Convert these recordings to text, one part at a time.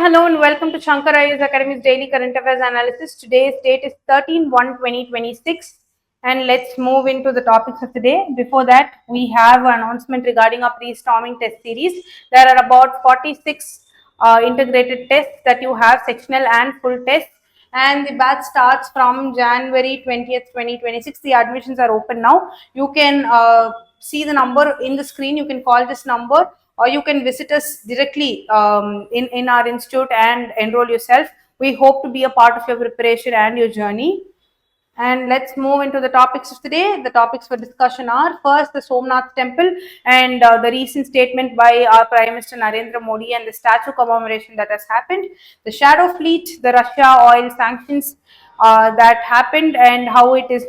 hello, and welcome to Shankar IAS Academy's daily current affairs analysis. Today's date is 13/1/2026, and let's move into the topics of the day. Before that, we have an announcement regarding our pre-storming test series. There are about 46 integrated tests that you have, sectional and full tests, and the batch starts from January 20th, 2026. The admissions are open now. You can see the number in the screen. You can call this number, or you can visit us directly in our institute and enroll yourself. We hope to be a part of your preparation and your journey. And let's move into the topics of the day. The topics for discussion are: first, the Somnath temple and the recent statement by our Prime Minister Narendra Modi and the statue commemoration that has happened; the shadow fleet, the Russia oil sanctions that happened, and how it is,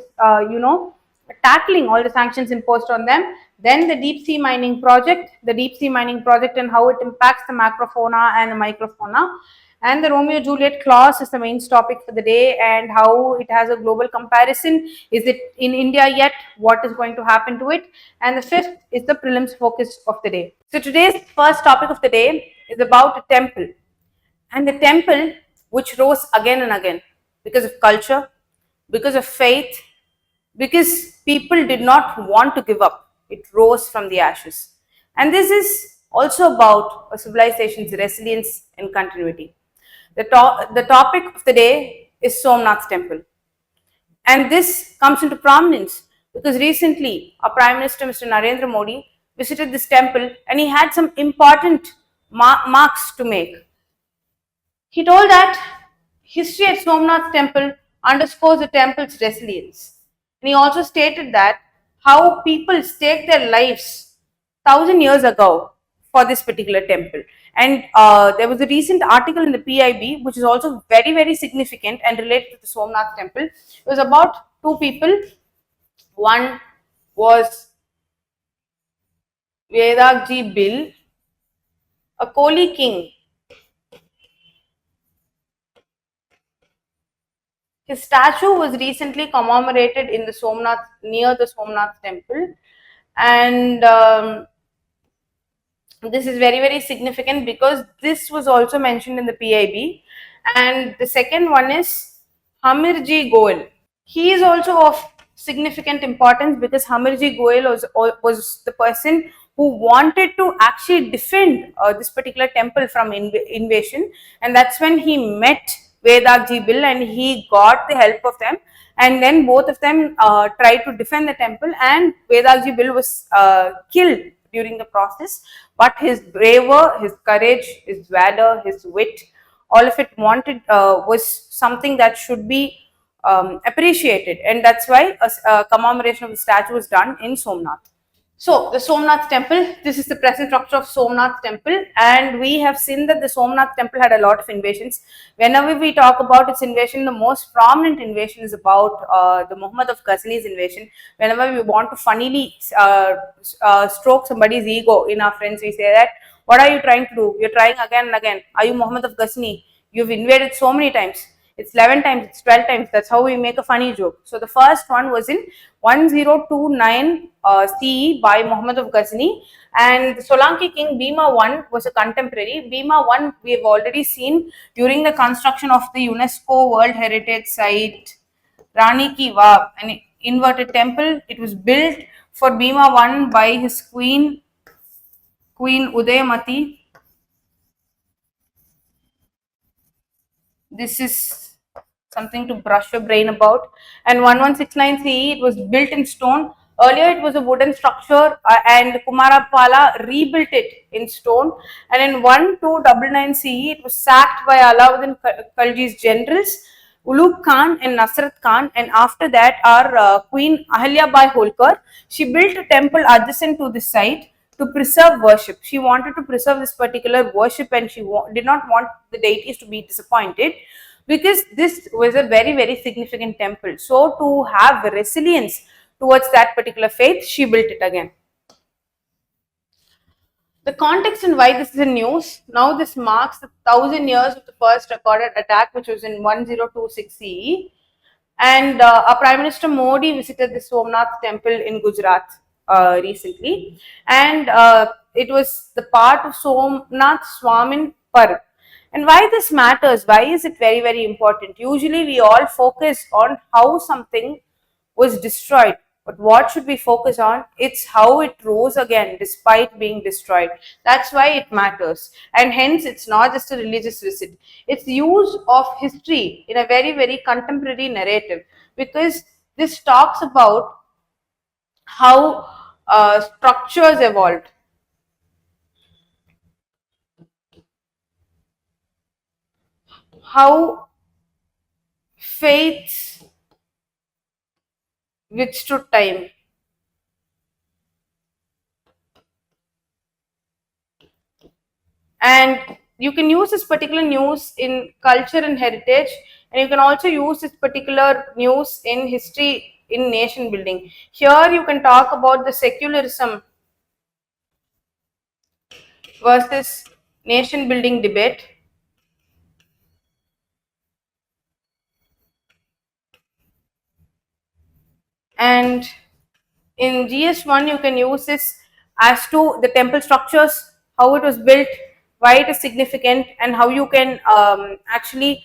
tackling all the sanctions imposed on them. Then the deep sea mining project, and how it impacts the macrofauna and the microfauna. And the Romeo Juliet clause is the main topic for the day, and how it has a global comparison. Is it in India yet? What is going to happen to it? And the fifth is the prelims focus of the day. So today's first topic of the day is about a temple, and the temple which rose again and again because of culture, because of faith, because people did not want to give up. It rose from the ashes. And this is also about a civilization's resilience and continuity. The topic of the day is Somnath Temple. And this comes into prominence because recently our Prime Minister, Mr. Narendra Modi, visited this temple, and he had some important marks to make. He told that history at Somnath Temple underscores the temple's resilience. And he also stated that how people staked their lives 1,000 years ago for this particular temple. And there was a recent article in the PIB which is also very, very significant and related to the Somnath temple. It was about two people. One was Vedakji Bill, a Koli king. His statue was recently commemorated in the Somnath, near the Somnath temple, and this is very, very significant because this was also mentioned in the PIB. And the second one is Hamirji Goel. He is also of significant importance because Hamirji Goel was the person who wanted to actually defend this particular temple from invasion, and that's when he met Vedakji Bill and he got the help of them, and then both of them tried to defend the temple, and Vedakji Bill was killed during the process. But his bravery, his courage, his valor, his wit, all of it was something that should be appreciated, and that's why a commemoration of the statue was done in Somnath. So the Somnath temple, this is the present structure of Somnath temple, and we have seen that the Somnath temple had a lot of invasions. Whenever we talk about its invasion, the most prominent invasion is about the Muhammad of Ghazni's invasion. Whenever we want to funnily stroke somebody's ego in our friends, we say that, what are you trying to do? You're trying again and again. Are you Muhammad of Ghazni? You've invaded so many times. It's 11 times, it's 12 times. That's how we make a funny joke. So the first one was in 1029 CE by Muhammad of Ghazni, and the Solanki king Bhima I was a contemporary. Bhima I we have already seen during the construction of the UNESCO World Heritage Site Rani Ki Vav, an inverted temple. It was built for Bhima I by his Queen Udayamati. This is something to brush your brain about. And 1169 CE, it was built in stone. Earlier, it was a wooden structure, and Kumarapala rebuilt it in stone. And in 1299 CE, it was sacked by Alauddin Khalji's generals, Ulugh Khan and Nasrat Khan. And after that, our Queen Ahilya Bai Holkar, she built a temple adjacent to this site to preserve worship. She wanted to preserve this particular worship, and she did not want the deities to be disappointed, because this was a very, very significant temple. So to have resilience towards that particular faith, she built it again. The context and why this is in news: now this marks the 1,000 years of the first recorded attack, which was in 1026 CE, and our Prime Minister Modi visited the Somnath temple in Gujarat recently, and it was the part of Somnath Swamin Parv. And why this matters? Why is it very, very important? Usually we all focus on how something was destroyed. But what should we focus on? It's how it rose again despite being destroyed. That's why it matters. And hence, it's not just a religious visit. It's the use of history in a very, very contemporary narrative, because this talks about how structures evolved, how faiths withstood time. And you can use this particular news in culture and heritage, and you can also use this particular news in history in nation building. Here you can talk about the secularism versus nation building debate. And in GS1 you can use this as to the temple structures, how it was built, why it is significant, and how you can actually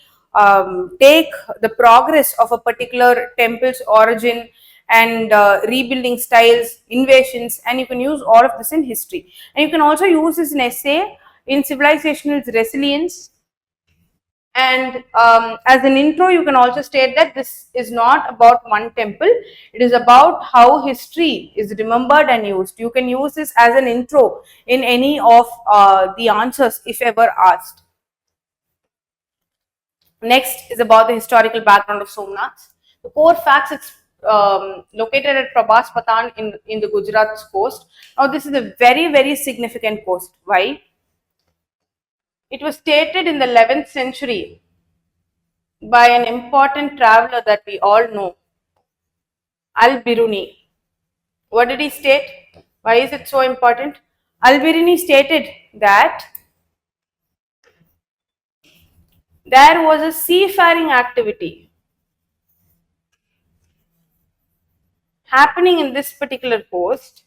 take the progress of a particular temple's origin and rebuilding styles, invasions, and you can use all of this in history. And you can also use this in essay in civilizational resilience. And as an intro, you can also state that this is not about one temple, it is about how history is remembered and used. You can use this as an intro in any of the answers if ever asked. Next is about the historical background of Somnath. The core facts, it's located at Prabhas Patan in the Gujarat coast. Now, this is a very, very significant coast. Why? It was stated in the 11th century by an important traveler that we all know, Al-Biruni. What did he state? Why is it so important? Al-Biruni stated that there was a seafaring activity happening in this particular coast,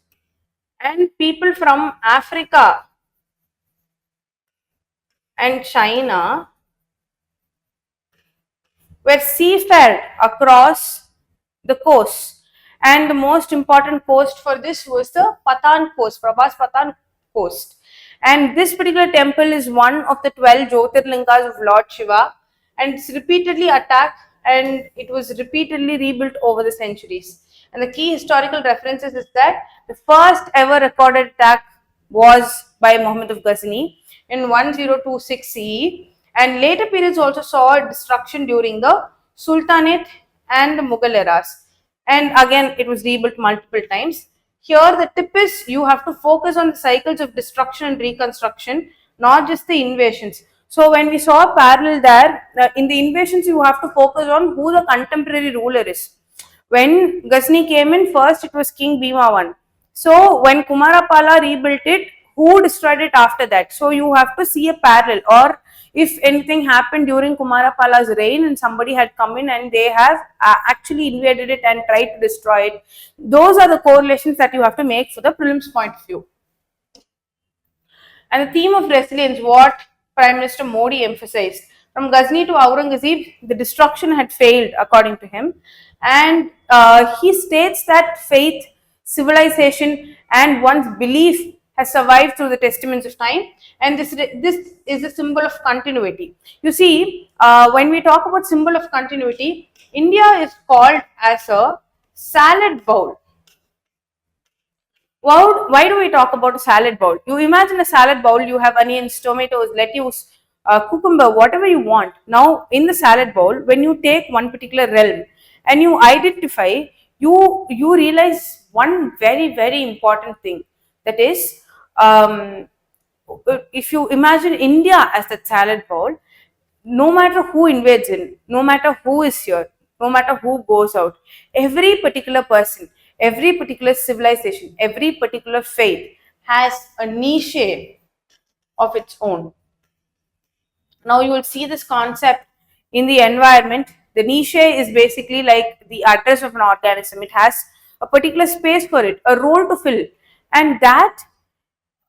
and people from Africa and China were seafared across the coast. And the most important coast for this was the Patan coast, Prabhas Patan coast. And this particular temple is one of the 12 Jyotirlingas of Lord Shiva, and it's repeatedly attacked and it was repeatedly rebuilt over the centuries. And the key historical references is that the first ever recorded attack was by Muhammad of Ghazni in 1026 CE, and later periods also saw destruction during the Sultanate and the Mughal eras. And again, it was rebuilt multiple times. Here, the tip is you have to focus on the cycles of destruction and reconstruction, not just the invasions. So, when we saw a parallel there, in the invasions, you have to focus on who the contemporary ruler is. When Ghazni came in, first it was King Bhima I. So, when Kumarapala rebuilt it, who destroyed it after that? So, you have to see a parallel, or if anything happened during Kumarapala's reign and somebody had come in and they have actually invaded it and tried to destroy it, those are the correlations that you have to make for the prelims point of view. And the theme of resilience, what Prime Minister Modi emphasized, from Ghazni to Aurangzeb, the destruction had failed according to him, and he states that faith, civilization, and one's belief has survived through the testaments of time, and this is a symbol of continuity. You see, when we talk about symbol of continuity, India is called as a salad bowl. Why do we talk about a salad bowl? You imagine a salad bowl, you have onions, tomatoes, lettuce, cucumber, whatever you want. Now, in the salad bowl, when you take one particular realm and you identify, you realize one very, very important thing. That is, if you imagine India as the salad bowl, no matter who invades in, no matter who is here, no matter who goes out, every particular person, every particular civilization, every particular faith has a niche of its own. Now you will see this concept in the environment. The niche is basically like the address of an organism. It has a particular space for it, a role to fill, and that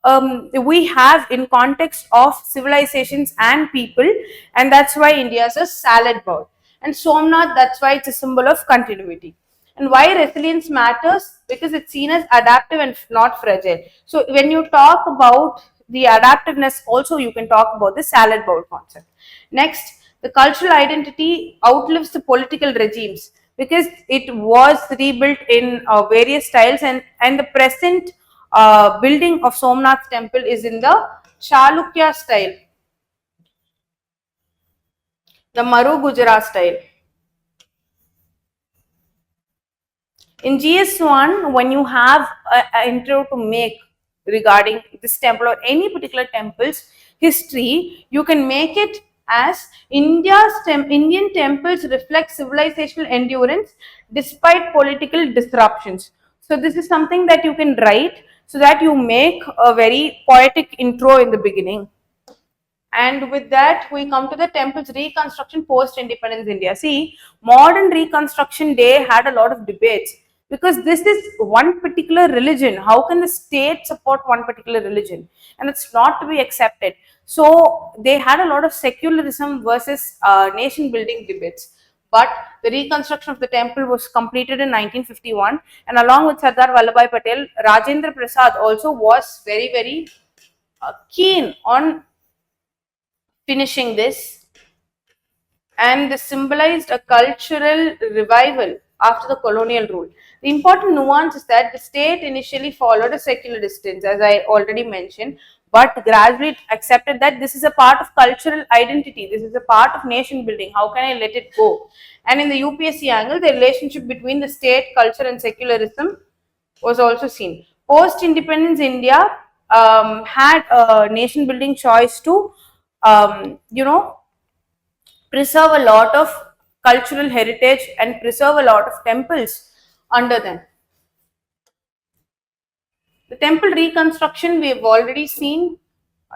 we have in context of civilizations and people, and that's why India is a salad bowl. And Somnath, that's why it's a symbol of continuity. And why resilience matters? Because it's seen as adaptive and not fragile. So when you talk about the adaptiveness, also you can talk about the salad bowl concept. Next, the cultural identity outlives the political regimes because it was rebuilt in various styles, and the present building of Somnath temple is in the Chalukya style, the Maru Gujarat style. In GS1, when you have an intro to make regarding this temple or any particular temple's history, you can make it as Indian temples reflect civilizational endurance despite political disruptions. So this is something that you can write so that you make a very poetic intro in the beginning. And with that, we come to the temple's reconstruction post-independence India. See, modern reconstruction day had a lot of debates because this is one particular religion. How can the state support one particular religion? And it's not to be accepted. So they had a lot of secularism versus nation building debates. But the reconstruction of the temple was completed in 1951, and along with Sardar Vallabhbhai Patel, Rajendra Prasad also was very keen on finishing this, and this symbolized a cultural revival after the colonial rule. The important nuance is that the state initially followed a secular distance, as I already mentioned, but gradually accepted that this is a part of cultural identity, this is a part of nation building. How can I let it go? And in the UPSC angle, the relationship between the state, culture, and secularism was also seen. Post independence India had a nation building choice to preserve a lot of cultural heritage and preserve a lot of temples under them. The temple reconstruction we have already seen.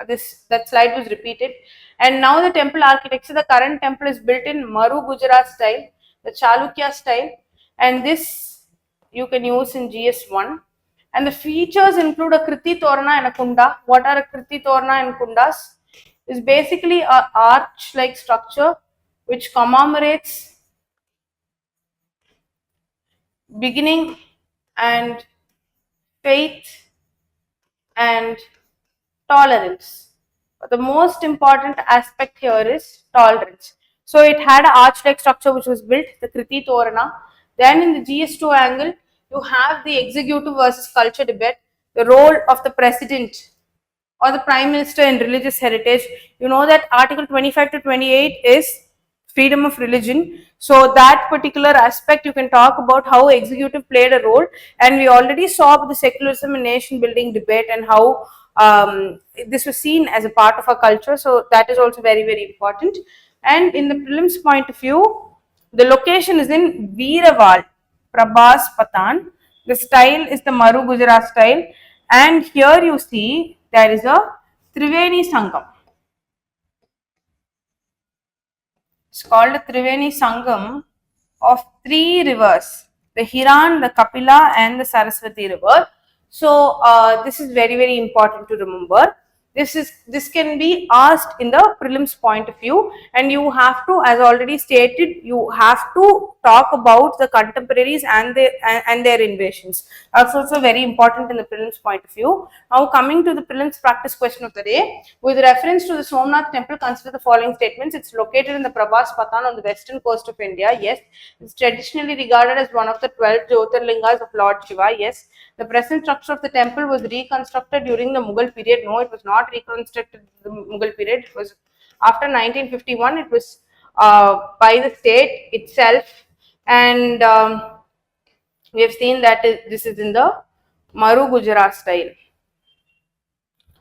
That slide was repeated, and now the temple architecture. The current temple is built in Maru Gujarat style, the Chalukya style, and this you can use in GS1. And the features include a Kriti Torna and a Kunda. What are a Kriti Torna and Kundas? Is basically a arch-like structure which commemorates beginning and faith and tolerance. But the most important aspect here is tolerance. So it had an arch-like structure which was built, the Kriti Torana. Then in the GS2 angle, you have the executive versus culture debate, the role of the president or the prime minister in religious heritage. You know that article 25 to 28 is freedom of religion. So that particular aspect you can talk about how executive played a role, and we already saw the secularism and nation building debate and how this was seen as a part of our culture. So that is also very important. And in the prelims point of view, the location is in Veeraval, Prabhas Patan. The style is the Maru Gujarat style, and here you see there is a Triveni Sangam. It's called a Triveni Sangam of three rivers, the Hiran, the Kapila, and the Saraswati river. So this is very important to remember. This can be asked in the prelims point of view, and you have to, as already stated, you have to talk about the contemporaries and their invasions. That's also very important in the prelims point of view. Now coming to the prelims practice question of the day, with reference to the Somnath temple, consider the following statements. It's located in the Prabhas Patan on the western coast of India. Yes. It's traditionally regarded as one of the 12 Jyotirlingas of Lord Shiva. Yes. The present structure of the temple was reconstructed during the Mughal period. No, it was not reconstructed in the Mughal period. It was after 1951. It was by the state itself, and we have seen that this is in the Maru Gujarat style.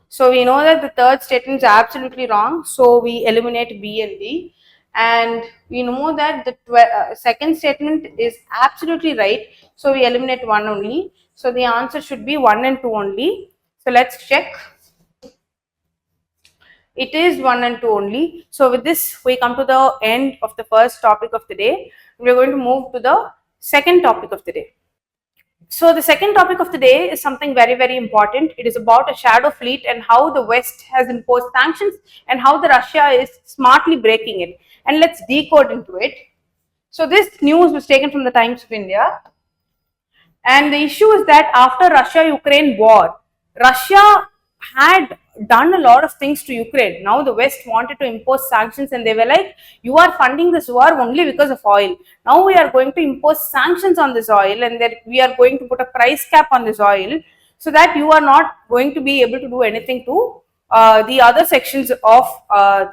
So we know that the third statement is absolutely wrong. So we eliminate B and D. And we know that the second statement is absolutely right. So we eliminate one only. So the answer should be 1 and 2 only. So let's check. It is 1 and 2 only. So with this, we come to the end of the first topic of the day. We are going to move to the second topic of the day. So the second topic of the day is something very, very important. It is about a shadow fleet and how the West has imposed sanctions and how the Russia is smartly breaking it. And let's decode into it. So this news was taken from the Times of India. And the issue is that after Russia-Ukraine war, Russia had done a lot of things to Ukraine. Now the West wanted to impose sanctions and they were like, you are funding this war only because of oil. Now we are going to impose sanctions on this oil and that we are going to put a price cap on this oil so that you are not going to be able to do anything to the other sections of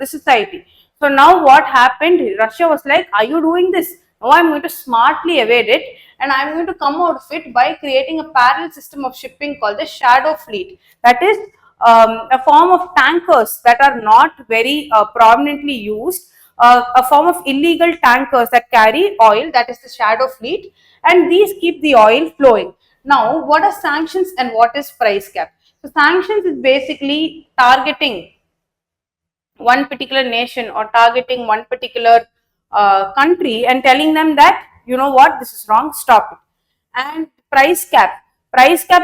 the society. So now what happened? Russia was like, are you doing this? Now I'm going to smartly evade it and I'm going to come out of it by creating a parallel system of shipping called the shadow fleet. That is a form of tankers that are not very prominently used, a form of illegal tankers that carry oil, that is the shadow fleet, and these keep the oil flowing. Now, what are sanctions and what is price cap? So, sanctions is basically targeting one particular nation or targeting one particular country and telling them that, you know what, this is wrong, stop it. And price cap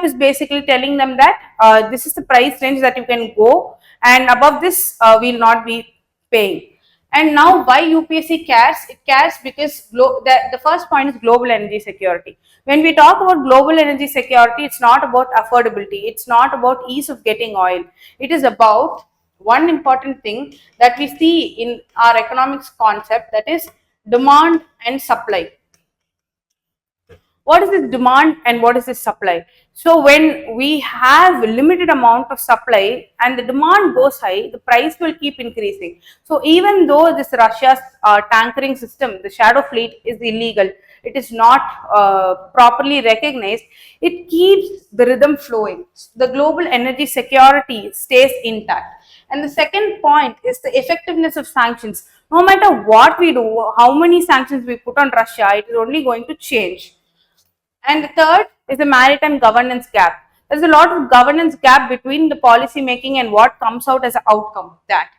is basically telling them that this is the price range that you can go and above this we will not be paying. And now why UPSC cares? It cares because the first point is global energy security. When we talk about global energy security, it's not about affordability, it's not about ease of getting oil, it is about one important thing that we see in our economics concept, that is demand and supply. What is this demand and what is this supply? So when we have a limited amount of supply and the demand goes high, the price will keep increasing. So even though this Russia's tankering system, the shadow fleet, is illegal, it is not properly recognized, it keeps the rhythm flowing. The global energy security stays intact. And the second point is the effectiveness of sanctions. No matter what we do, how many sanctions we put on Russia, it is only going to change. And the third is the maritime governance gap. There's a lot of governance gap between the policy making and what comes out as an outcome of that.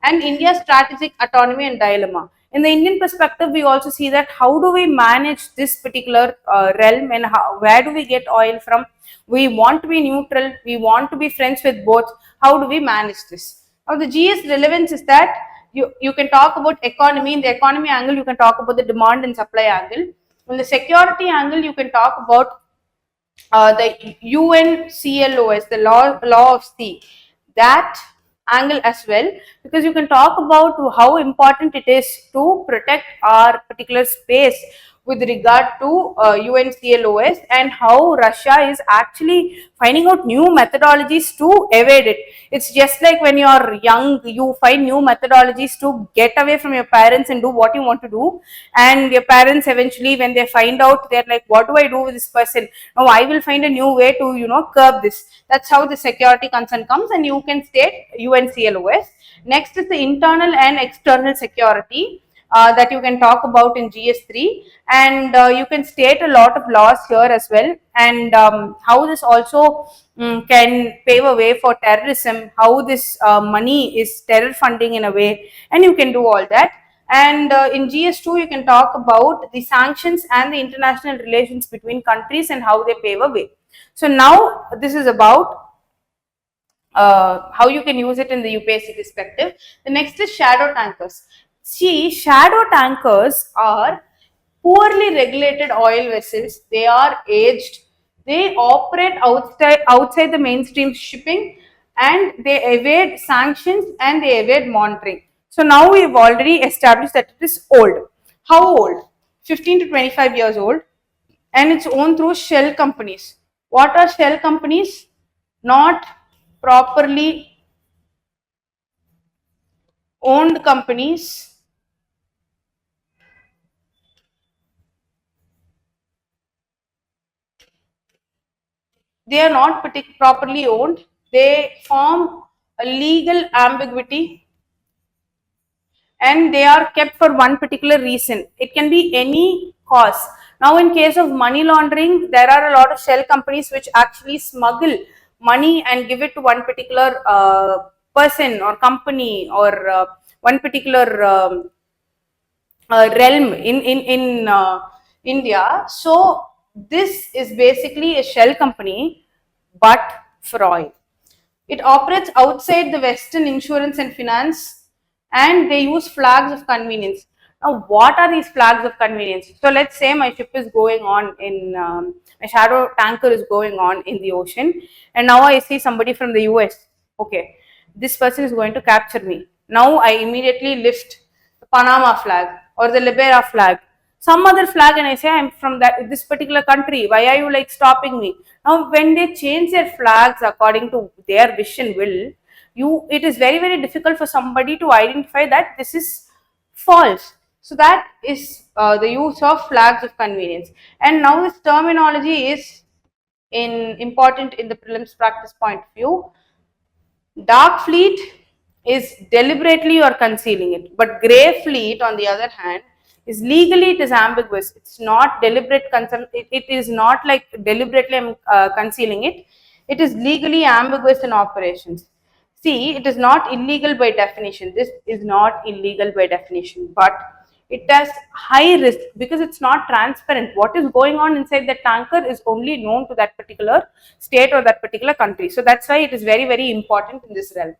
And India's strategic autonomy and dilemma. In the Indian perspective, we also see that how do we manage this particular realm and where do we get oil from? We want to be neutral, we want to be friends with both. How do we manage this? Now, the GS relevance is that you can talk about economy. In the economy angle, you can talk about the demand and supply angle. In the security angle, you can talk about the UNCLOS, the law of sea, that angle as well, because you can talk about how important it is to protect our particular space with regard to UNCLOS and how Russia is actually finding out new methodologies to evade it. It's just like when you are young, you find new methodologies to get away from your parents and do what you want to do. And your parents eventually, when they find out, they're like, what do I do with this person? Now I will find a new way to, curb this. That's how the security concern comes, and you can state UNCLOS. Next is the internal and external security. That you can talk about in GS3, and you can state a lot of laws here as well, and how this also can pave a way for terrorism, how this money is terror funding in a way, and you can do all that. And in GS2, you can talk about the sanctions and the international relations between countries and how they pave a way. So now this is about how you can use it in the UPSC perspective. The next is shadow tankers. See, shadow tankers are poorly regulated oil vessels. They are aged. They operate outside the mainstream shipping, and they evade sanctions and they evade monitoring. So now we've already established that it is old. How old? 15 to 25 years old, and it's owned through shell companies. What are shell companies? Not properly owned companies. They are not properly owned. They form a legal ambiguity and they are kept for one particular reason. It can be any cause. Now, in case of money laundering, there are a lot of shell companies which actually smuggle money and give it to one particular person or company or one particular realm in India. So this is basically a shell company, but for oil. It operates outside the Western insurance and finance, and they use flags of convenience. Now, what are these flags of convenience? So, let's say my ship is going on in, a shadow tanker is going on in the ocean, and now I see somebody from the US. Okay, this person is going to capture me. Now, I immediately lift the Panama flag or the Libera flag, some other flag, and I say I'm from this particular country. Why are you like stopping me? Now, when they change their flags according to their wish and will, it is very difficult for somebody to identify that this is false. So that is the use of flags of convenience. And now this terminology is important in the prelims practice point of view. Dark fleet is deliberately you are concealing it, but grey fleet on the other hand is legally, it is ambiguous. It's not deliberate it is not like deliberately concealing it. It is legally ambiguous in operations. See, it is not illegal by definition. This is not illegal by definition, but it has high risk because it's not transparent. What is going on inside the tanker is only known to that particular state or that particular country. So that's why it is very important in this realm.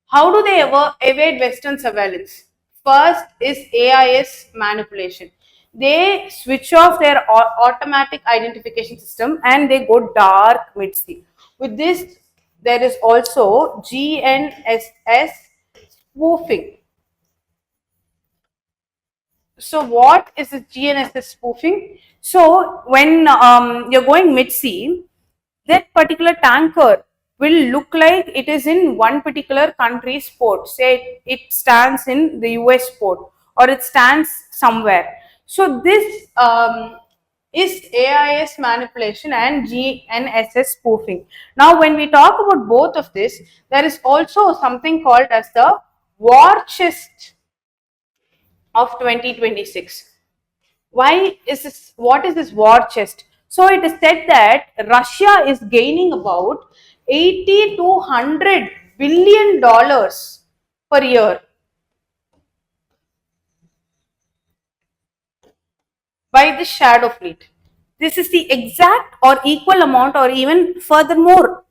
How do they ever evade Western surveillance? First is AIS manipulation. They switch off their automatic identification system and they go dark mid-sea. With this, there is also GNSS spoofing. So what is this GNSS spoofing? So when you're going mid-sea, that particular tanker will look like it is in one particular country's port. Say it stands in the US port or it stands somewhere. So this is AIS manipulation and GNSS spoofing. Now when we talk about both of this, there is also something called as the war chest of 2026. Why is this? What is this war chest? So it is said that Russia is gaining about 80 to 100 billion dollars per year by the shadow fleet. This is the exact or equal amount or even furthermore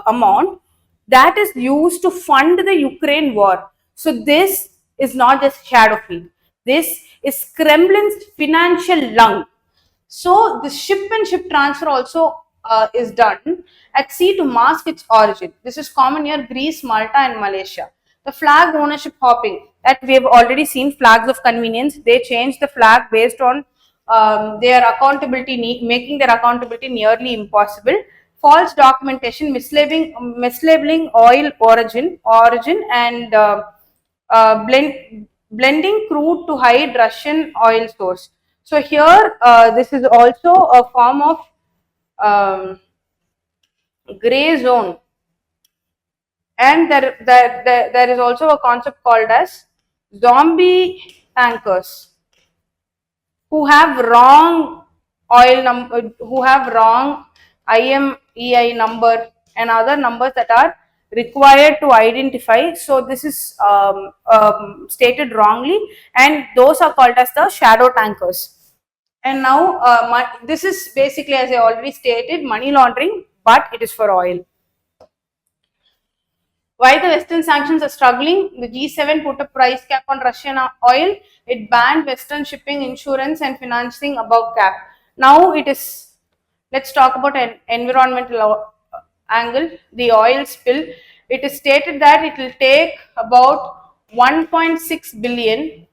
amount that is used to fund the Ukraine war. So this is not just shadow fleet. This is Kremlin's financial lung. So the ship and ship transfer also is done at sea to mask its origin. This is common near Greece, Malta and Malaysia. The flag ownership hopping that we have already seen, flags of convenience. They change the flag based on their accountability, making their accountability nearly impossible. False documentation, mislabeling oil origin and blending crude to hide Russian oil source. So here, this is also a form of gray zone, and there is also a concept called as zombie tankers who have wrong oil number, who have wrong IMEI number and other numbers that are required to identify. So this is stated wrongly, and those are called as the shadow tankers. And now this is basically, as I already stated, money laundering, but it is for oil. Why the Western sanctions are struggling? The G7 put a price cap on Russian oil. It banned Western shipping, insurance and financing above cap. Now it is, let's talk about an environmental angle, the oil spill. It is stated that it will take about 1.6 billion.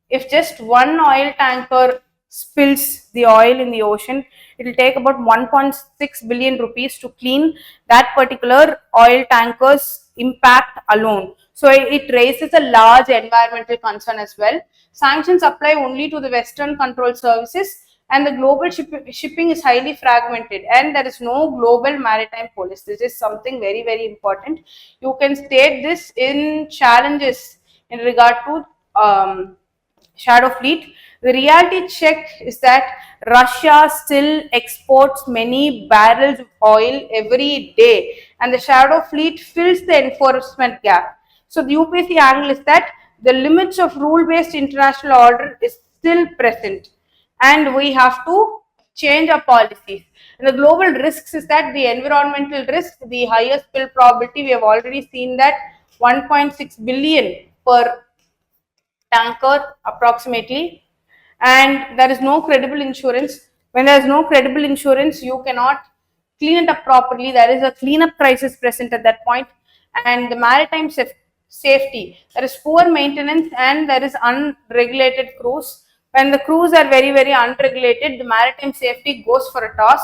If just one oil tanker spills the oil in the ocean, it will take about 1.6 billion rupees to clean that particular oil tanker's impact alone. So it raises a large environmental concern as well. Sanctions apply only to the Western controlled services, and the global shipping is highly fragmented, and there is no global maritime police. This is something very important. You can state this in challenges in regard to shadow fleet. The reality check is that Russia still exports many barrels of oil every day, and the shadow fleet fills the enforcement gap. So the UPSC angle is that the limits of rule-based international order is still present, and we have to change our policies. And the global risks is that the environmental risk, the higher spill probability, we have already seen that 1.6 billion per tanker approximately, and there is no credible insurance. When there is no credible insurance, you cannot clean it up properly. There is a cleanup crisis present at that point. And the maritime safety, there is poor maintenance and there is unregulated crews. When the crews are very unregulated, the maritime safety goes for a toss.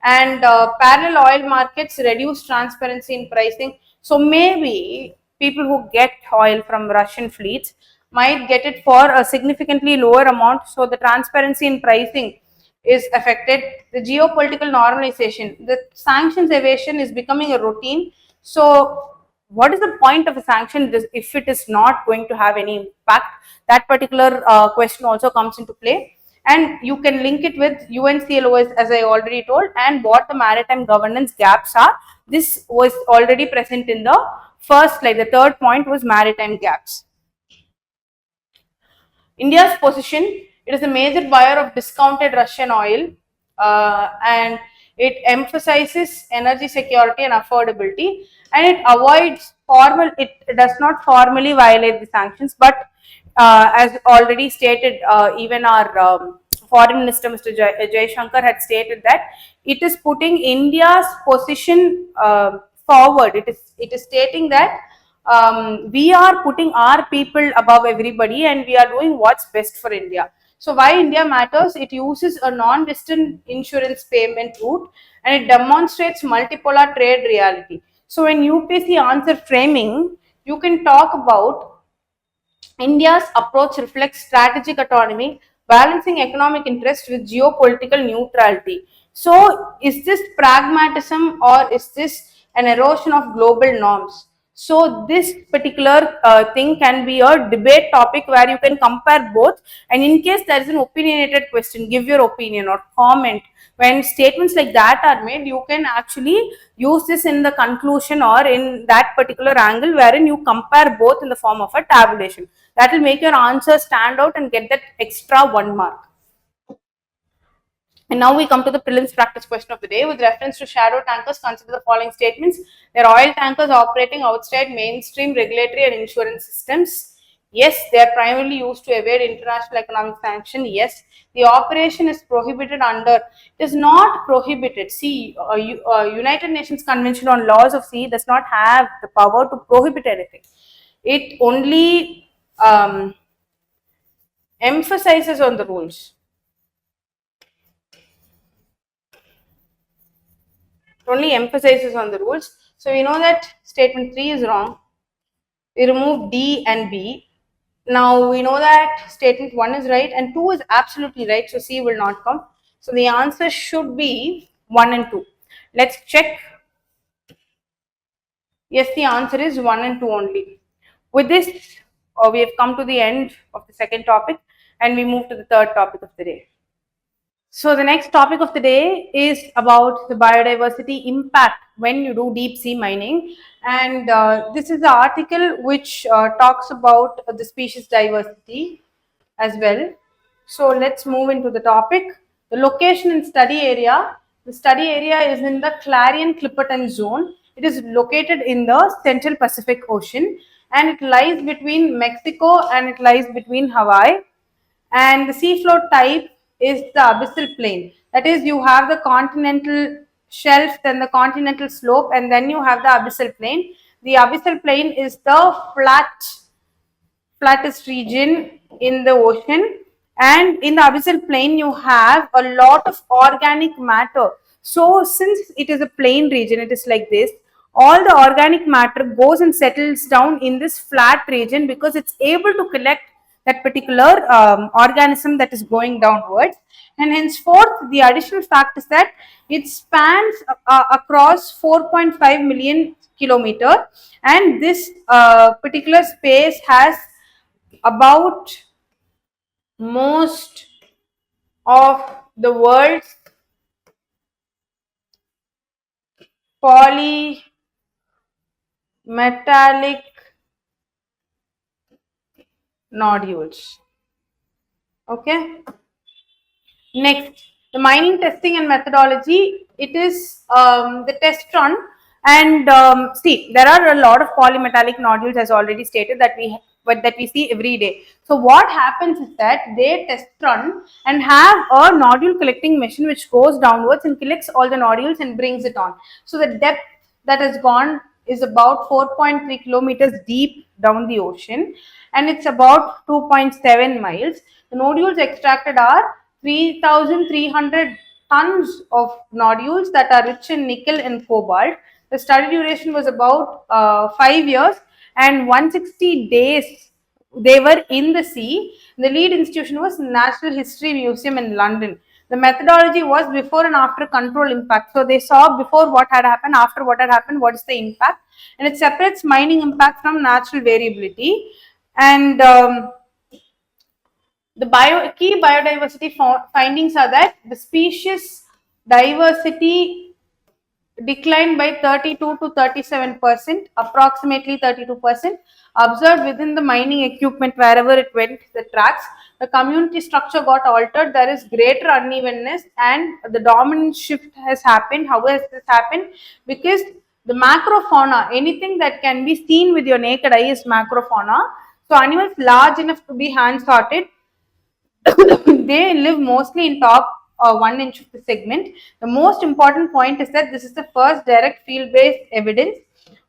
And parallel oil markets reduce transparency in pricing. So maybe people who get oil from Russian fleets might get it for a significantly lower amount, so the transparency in pricing is affected. The geopolitical normalization, the sanctions evasion is becoming a routine. So what is the point of a sanction if it is not going to have any impact? That particular question also comes into play, and you can link it with UNCLOS, as I already told, and what the maritime governance gaps are. This was already present in the first slide. The third point was maritime gaps. India's position, it is a major buyer of discounted Russian oil, and it emphasizes energy security and affordability, and it avoids it does not formally violate the sanctions, but as already stated, even our foreign minister Mr. Jaishankar had stated that it is putting India's position forward. It is stating that we are putting our people above everybody and we are doing what's best for India. So why India matters? It uses a non-distant insurance payment route and it demonstrates multipolar trade reality. So when UPSC answer framing, you can talk about India's approach reflects strategic autonomy, balancing economic interest with geopolitical neutrality. So, is this pragmatism or is this an erosion of global norms? So, this particular thing can be a debate topic where you can compare both. And in case there is an opinionated question, give your opinion or comment. When statements like that are made, you can actually use this in the conclusion or in that particular angle wherein you compare both in the form of a tabulation. That will make your answer stand out and get that extra 1 mark. And now we come to the prelims practice question of the day. With reference to shadow tankers, consider the following statements. They are oil tankers operating outside mainstream regulatory and insurance systems. Yes, they are primarily used to evade international economic sanction. Yes, the operation is prohibited under, it is not prohibited. See, United Nations Convention on Laws of Sea does not have the power to prohibit anything. It only emphasizes on the rules. Only emphasizes on the rules. So we know that statement 3 is wrong. We remove D and B. Now we know that statement 1 is right and 2 is absolutely right. So C will not come. So the answer should be 1 and 2. Let's check. Yes, the answer is 1 and 2 only. With this, we have come to the end of the second topic and we move to the third topic of the day. So the next topic of the day is about the biodiversity impact when you do deep sea mining, and this is the article which talks about the species diversity as well. So let's move into the topic. The location and study area. The study area is in the Clarion-Clipperton zone. It is located in the Central Pacific Ocean and it lies between Mexico and it lies between Hawaii. And the seafloor type is the abyssal plain. That is, you have the continental shelf, then the continental slope, and then you have the abyssal plain. The abyssal plain is the flattest region in the ocean, and in the abyssal plain you have a lot of organic matter. So since it is a plain region, it is like this, all the organic matter goes and settles down in this flat region because it's able to collect that particular organism that is going downwards. And henceforth, the additional fact is that it spans across 4.5 million kilometer, and this particular space has about most of the world's polymetallic nodules. Okay. Next, the mining testing and methodology. It is the test run, and see, there are a lot of polymetallic nodules, as already stated, that we see every day. So what happens is that they test run and have a nodule collecting machine which goes downwards and collects all the nodules and brings it on. So the depth that has gone is about 4.3 kilometers deep down the ocean, and it's about 2.7 miles. The nodules extracted are 3,300 tons of nodules that are rich in nickel and cobalt. The study duration was about 5 years and 160 days they were in the sea. The lead institution was Natural History Museum in London. The methodology was before and after control impact. So they saw before what had happened, after what had happened, what is the impact, and it separates mining impact from natural variability. And the key biodiversity findings are that the species diversity declined by 32 to 37%, approximately 32%, observed within the mining equipment wherever it went, the tracks. The community structure got altered. There is greater unevenness, and the dominant shift has happened. How has this happened? Because the macrofauna, anything that can be seen with your naked eye, is macrofauna. So animals large enough to be hand sorted, they live mostly in top 1 inch of the segment. The most important point is that this is the first direct field-based evidence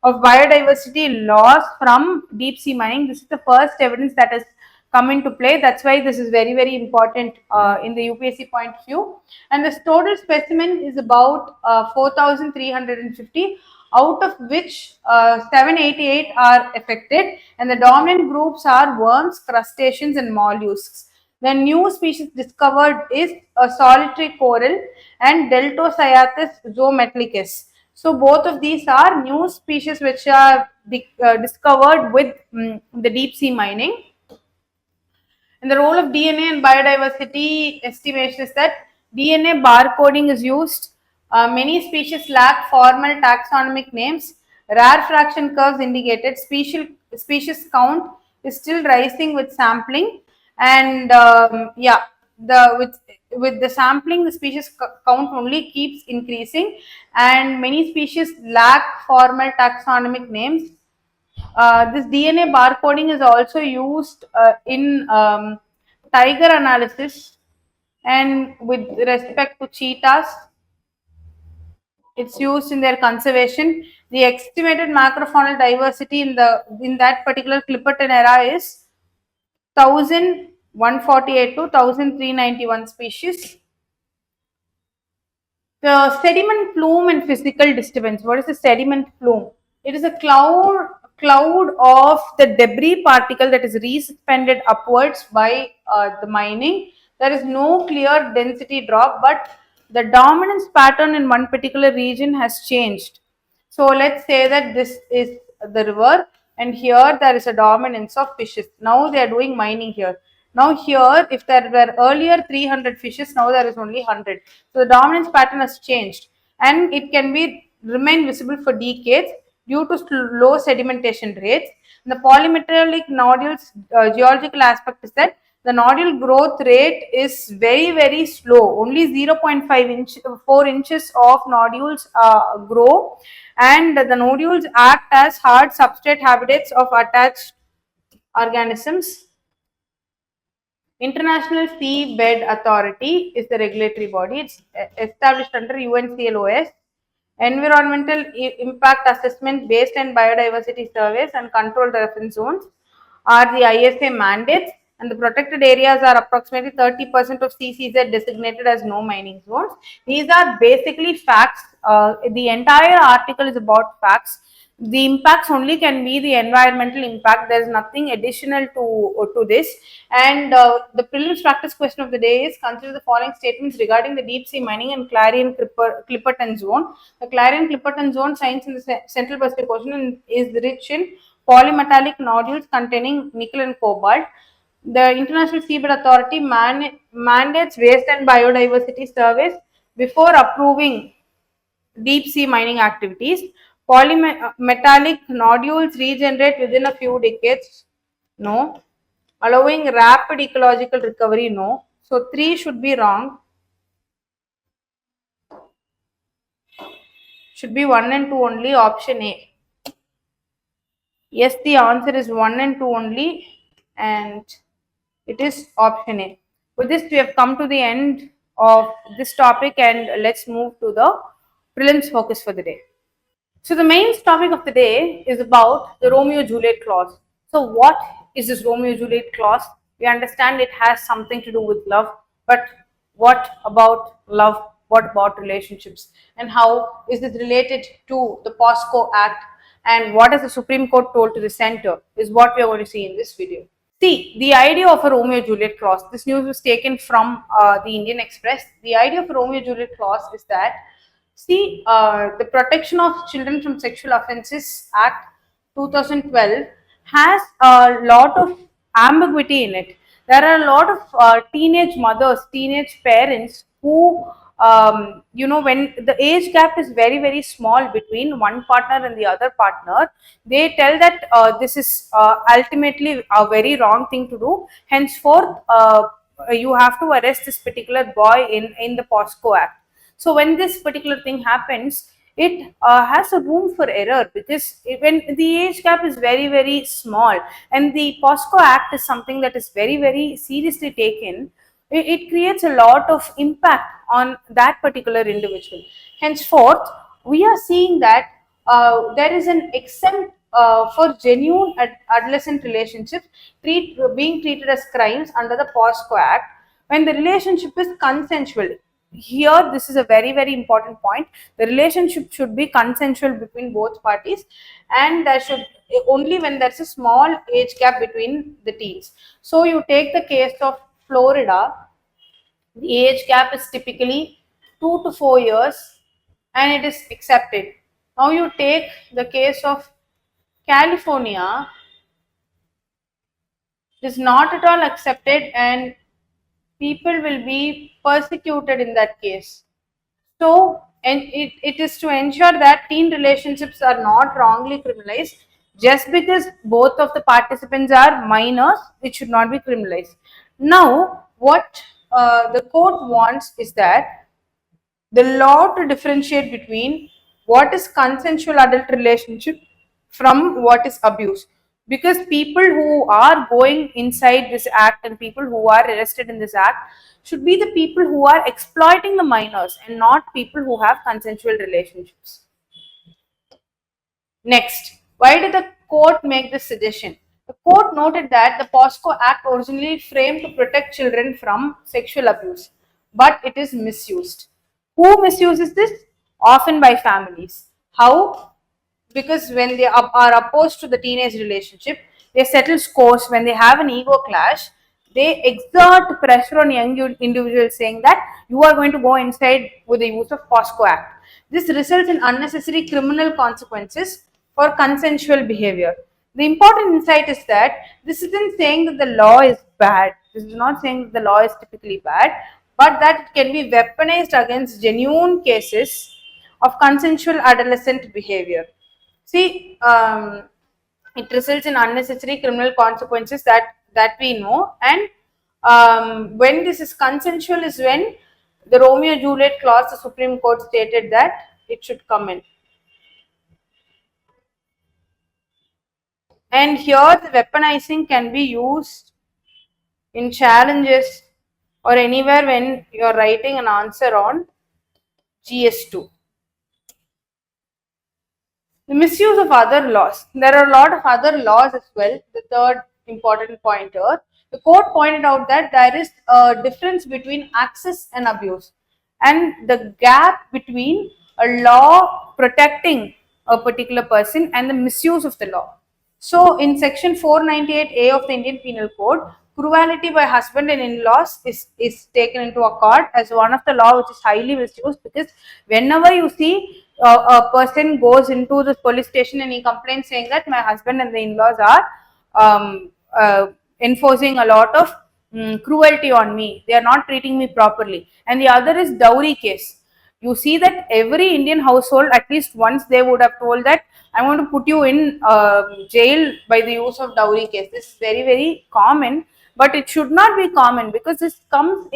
of biodiversity loss from deep sea mining. This is the first evidence that has come into play. That's why this is very, very important in the UPSC point of view. And the total specimen is about 4,350, out of which 788 are affected, and the dominant groups are worms, crustaceans, and mollusks. The new species discovered is a solitary coral and Deltocyathus zoometallicus. So both of these are new species which are discovered with the deep sea mining. And the role of DNA and biodiversity estimation is that DNA barcoding is used. Many species lack formal taxonomic names. Rare fraction curves indicated. Species count is still rising with sampling, and yeah, with the sampling, the species count only keeps increasing, and many species lack formal taxonomic names. This DNA barcoding is also used in tiger analysis, and with respect to cheetahs, it's used in their conservation. The estimated macrofaunal diversity in that particular Clipperton era is 1,148 to 1,391 species. The sediment plume and physical disturbance. What is the sediment plume? It is a cloud of the debris particle that is resuspended upwards by the mining. There is no clear density drop, but the dominance pattern in one particular region has changed. So let's say that this is the river, and here there is a dominance of fishes. Now they are doing mining here. Now here, if there were earlier 300 fishes, now there is only 100. So the dominance pattern has changed, and it can be remain visible for decades due to low sedimentation rates. And the polymetallic nodules geological aspect is that the nodule growth rate is very, very slow. Only 4 inches of nodules grow, and the nodules act as hard substrate habitats of attached organisms. International Seabed Authority is the regulatory body. It's established under UNCLOS. Environmental Impact Assessment Based on Biodiversity Surveys and Controlled Reference Zones are the ISA mandates, and the protected areas are approximately 30% of CCZ designated as no mining zones. These are basically facts. The entire article is about facts. The impacts only can be the environmental impact. There is nothing additional to this. And the prelims practice question of the day is: consider the following statements regarding the deep sea mining and Clarion-Clipperton zone. The Clarion-Clipperton zone finds in the Central Pacific Ocean is rich in polymetallic nodules containing nickel and cobalt. The International Seabed Authority mandates waste and biodiversity surveys before approving deep sea mining activities. Polymetallic nodules regenerate within a few decades. No. Allowing rapid ecological recovery, no. So 3 should be wrong. Should be 1 and 2 only, option A. Yes, the answer is 1 and 2 only, and it is option A. With this, we have come to the end of this topic, and let's move to the prelims focus for the day. So the main topic of the day is about the Romeo Juliet clause. So what is this Romeo Juliet clause? We understand it has something to do with love, but what about love? What about relationships? And how is it related to the POSCO Act? And what has the Supreme Court told to the center is what we are going to see in this video. See, the idea of a Romeo Juliet clause, this news was taken from the Indian Express. The idea of a Romeo Juliet clause is that, see, the Protection of Children from Sexual Offences Act 2012 has a lot of ambiguity in it. There are a lot of teenage mothers, teenage parents who, when the age gap is very, very small between one partner and the other partner, they tell that this is ultimately a very wrong thing to do. Henceforth, you have to arrest this particular boy in the POSCO Act. So when this particular thing happens, it has a room for error, because when the age gap is very, very small and the POSCO Act is something that is very, very seriously taken, it creates a lot of impact on that particular individual. Henceforth, we are seeing that there is an exempt for genuine adolescent relationships being treated as crimes under the POSCO Act when the relationship is consensual. Here, this is a very, very important point. The relationship should be consensual between both parties, and there should only when there's a small age gap between the teens. So you take the case of Florida, the age gap is typically 2 to 4 years and it is accepted. Now you take the case of California, it is not at all accepted and people will be persecuted in that case. So, and it is to ensure that teen relationships are not wrongly criminalized. Just because both of the participants are minors, it should not be criminalized. Now, what the court wants is that the law to differentiate between what is consensual adult relationship from what is abuse, because people who are going inside this act and people who are arrested in this act should be the people who are exploiting the minors and not people who have consensual relationships. Next, why did the court make this suggestion? The court noted that the POSCO Act originally framed to protect children from sexual abuse, but it is misused. Who misuses this? Often by families. How? Because when they are opposed to the teenage relationship, they settle scores. When they have an ego clash, they exert pressure on young individuals saying that you are going to go inside with the use of POSCO Act. This results in unnecessary criminal consequences for consensual behavior. The important insight is that this isn't saying that the law is bad. This is not saying that the law is typically bad, but that it can be weaponized against genuine cases of consensual adolescent behavior. See, it results in unnecessary criminal consequences that we know, and when this is consensual is when the Romeo Juliet clause, the Supreme Court stated that it should come in. And here the weaponizing can be used in challenges or anywhere when you are writing an answer on GS2. The misuse of other laws. There are a lot of other laws as well. The third important point here. The court pointed out that there is a difference between access and abuse, and the gap between a law protecting a particular person and the misuse of the law. So, in section 498A of the Indian Penal Code, cruelty by husband and in-laws is taken into account as one of the law which is highly misused, because whenever you see a person goes into the police station and he complains saying that my husband and the in-laws are enforcing a lot of cruelty on me, they are not treating me properly. And the other is dowry case. You see that every Indian household, at least once, they would have told that I want to put you in jail by the use of dowry case. This is very, very common, but it should not be common because this comes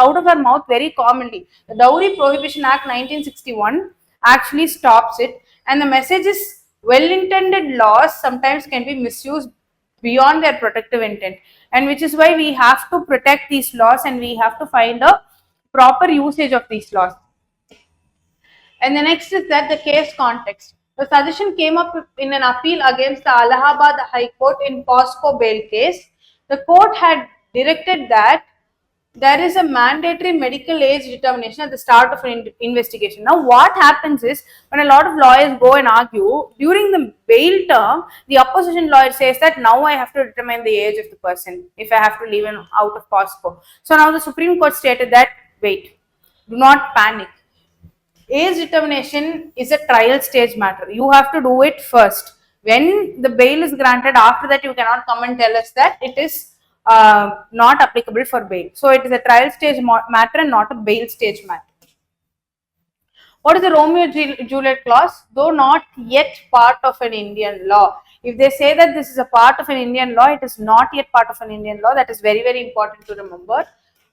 out of our mouth very commonly. The Dowry Prohibition Act 1961 actually stops it, and the message is well-intended laws sometimes can be misused beyond their protective intent, and which is why we have to protect these laws and we have to find a proper usage of these laws. And the next is that the case context. The suggestion came up in an appeal against the Allahabad High Court in POSCO bail case. The court had directed that there is a mandatory medical age determination at the start of an investigation. Now, what happens is when a lot of lawyers go and argue during the bail term, the opposition lawyer says that now I have to determine the age of the person if I have to leave him out of POSCO. So now the Supreme Court stated that wait, do not panic. Age determination is a trial stage matter. You have to do it first. When the bail is granted, after that you cannot come and tell us that it is not applicable for bail. So it is a trial stage matter and not a bail stage matter. What is the Romeo Juliet clause? Though not yet part of an Indian law. If they say that this is a part of an Indian law, it is not yet part of an Indian law. That is very, very important to remember.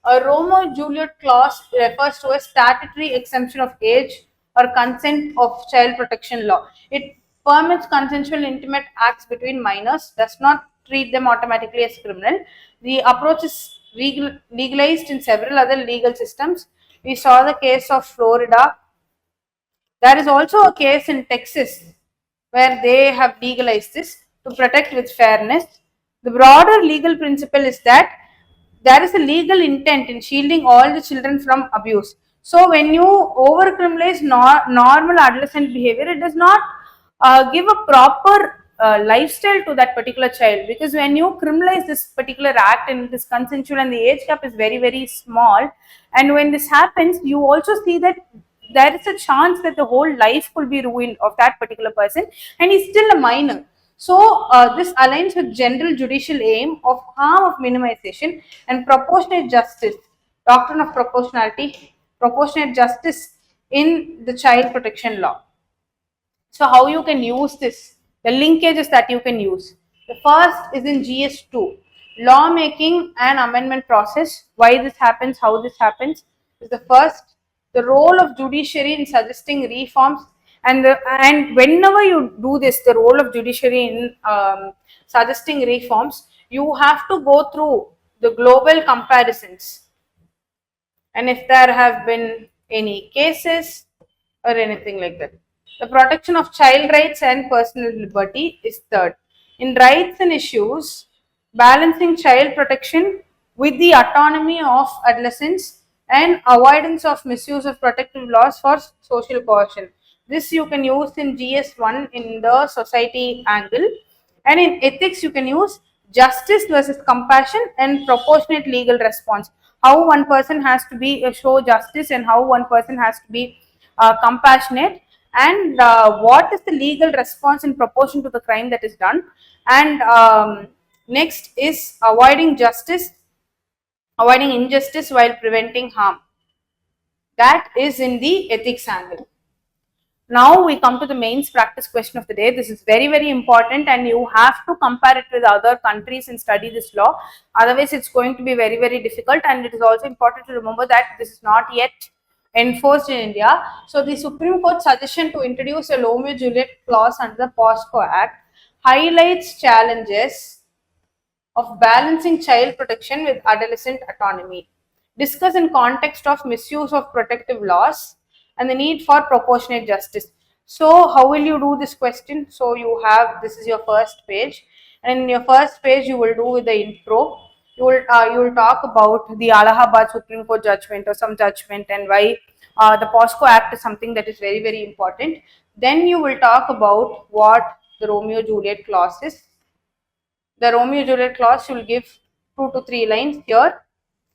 A Romeo Juliet clause refers to a statutory exemption of age or consent of child protection law. It permits consensual intimate acts between minors, does not treat them automatically as criminal. The approach is legalized in several other legal systems. We saw the case of Florida. There is also a case in Texas where they have legalized this to protect with fairness. The broader legal principle is that there is a legal intent in shielding all the children from abuse. So when you over criminalize normal adolescent behavior, it does not give a proper lifestyle to that particular child, because when you criminalize this particular act and it is consensual and the age gap is very, very small, and when this happens, you also see that there is a chance that the whole life could be ruined of that particular person, and he's still a minor. So this aligns with general judicial aim of harm of minimization and proportionate justice, doctrine of proportionality, proportionate justice in the child protection law. So how you can use this, the linkages that you can use. The first is in GS2, lawmaking and amendment process. Why this happens, how this happens is the first. The role of judiciary in suggesting reforms, and whenever you do this, the role of judiciary in suggesting reforms, you have to go through the global comparisons, and if there have been any cases or anything like that. The protection of child rights and personal liberty is third. In rights and issues, balancing child protection with the autonomy of adolescents and avoidance of misuse of protective laws for social coercion. This you can use in GS1 in the society angle, and in ethics you can use justice versus compassion and proportionate legal response. How one person has to be show justice and how one person has to be compassionate, and what is the legal response in proportion to the crime that is done. And next is avoiding injustice while preventing harm. That is in the ethics angle. Now we come to the mains practice question of the day. This is very, very important, and you have to compare it with other countries and study this law. Otherwise, it's going to be very, very difficult, and it is also important to remember that this is not yet enforced in India. So the Supreme Court suggestion to introduce a Romeo Juliet clause under the POSCO Act highlights challenges of balancing child protection with adolescent autonomy. Discuss in context of misuse of protective laws and the need for proportionate justice. So how will you do this question? So you have, this is your first page, and in your first page you will do with the intro. You will talk about the Allahabad Supreme Court judgment or some judgment, and why the POSCO Act is something that is very, very important. Then you will talk about what the Romeo Juliet clause is. The Romeo Juliet clause, you will give 2 to 3 lines here,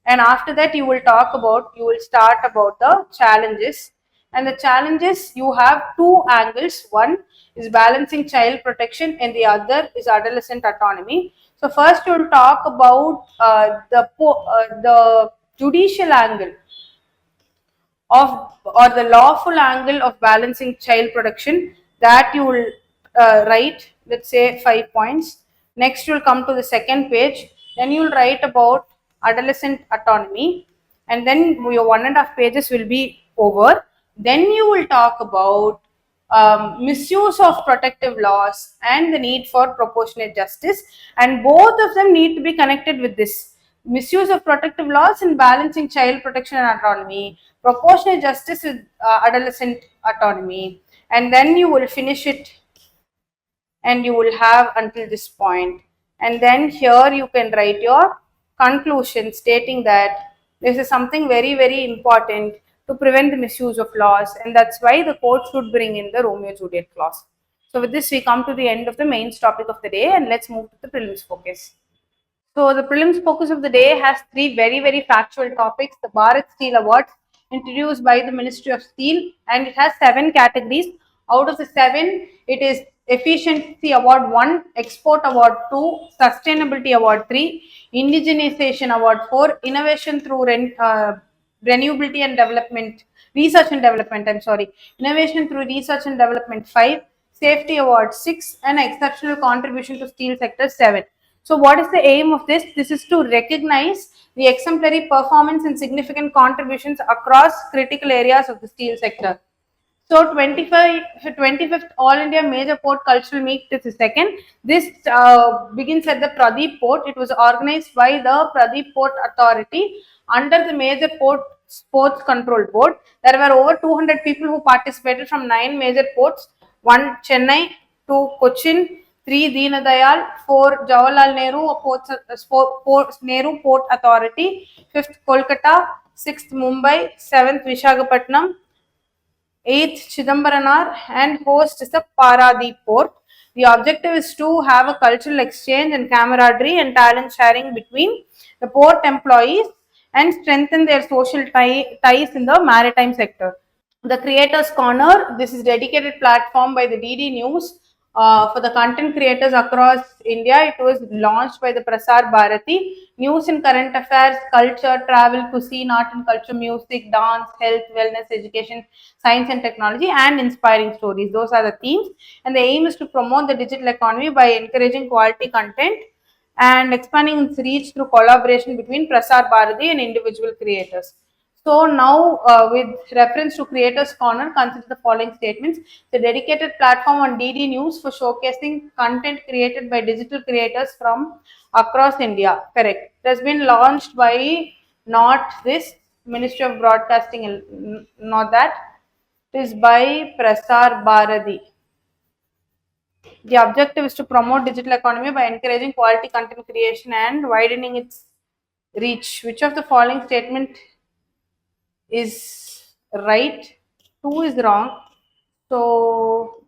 and after that you will start about the challenges. And the challenges, you have two angles. One is balancing child protection and the other is adolescent autonomy. So first you will talk about the judicial angle of or the lawful angle of balancing child production, that you will write, let's say 5 points. Next you will come to the second page, then you will write about adolescent autonomy, and then your 1.5 pages will be over. Then you will talk about misuse of protective laws and the need for proportionate justice, and both of them need to be connected with this: misuse of protective laws and balancing child protection and autonomy, proportionate justice with adolescent autonomy, and then you will finish it, and you will have until this point. And then here you can write your conclusion stating that this is something very, very important to prevent the misuse of laws, and that's why the court should bring in the Romeo Juliet clause. So with this we come to the end of the main topic of the day, and let's move to the prelims focus. So the prelims focus of the day has three very, very factual topics: the Bharat Steel Awards introduced by the Ministry of Steel, and it has 7 categories. Out of the 7, it is Efficiency Award 1, Export Award 2, Sustainability Award 3, Indigenization Award 4, Innovation through Renewability and Development, Research and Development, Innovation through Research and Development 5, Safety Award 6, and Exceptional Contribution to Steel Sector 7. So what is the aim of this? This is to recognize the exemplary performance and significant contributions across critical areas of the steel sector. So 25th All India Major Port Cultural Meet is the second. This begins at the Pradeep Port. It was organized by the Pradeep Port Authority under the Major Port Sports Control Board. There were over 200 people who participated from 9 major ports: 1 Chennai, 2 Cochin, 3 Deen Dayal, 4 Jawaharlal Nehru Port Authority, 5th Kolkata, 6th Mumbai, 7th Visakhapatnam, 8th Chidambaram, and host is the Paradeep Port. The objective is to have a cultural exchange and camaraderie and talent sharing between the port employees and strengthen their social ties in the maritime sector. The Creators Corner, this is dedicated platform by the DD News for the content creators across India. It was launched by the Prasar Bharati. News and current affairs, culture, travel, cuisine, art and culture, music, dance, health, wellness, education, science and technology, and inspiring stories. Those are the themes. And the aim is to promote the digital economy by encouraging quality content and expanding its reach through collaboration between Prasar Bharati and individual creators. So now, with reference to Creators Corner, consider the following statements: the dedicated platform on DD News for showcasing content created by digital creators from across India. Correct. It has been launched by not this Ministry of Broadcasting, not that. It is by Prasar Bharati. The objective is to promote digital economy by encouraging quality content creation and widening its reach. Which of the following statement is right? 2 is wrong. So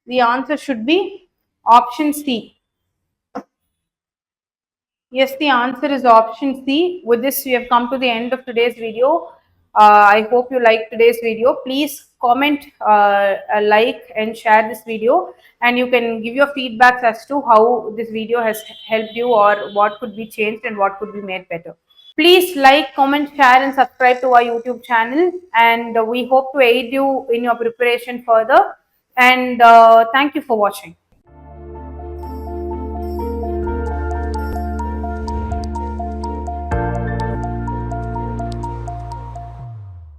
the answer should be option C. Yes, the answer is option C. With this, we have come to the end of today's video. I hope you liked today's video. Please comment, like and share this video, and you can give your feedbacks as to how this video has helped you or what could be changed and what could be made better. Please like, comment, share and subscribe to our YouTube channel, and we hope to aid you in your preparation further, and thank you for watching.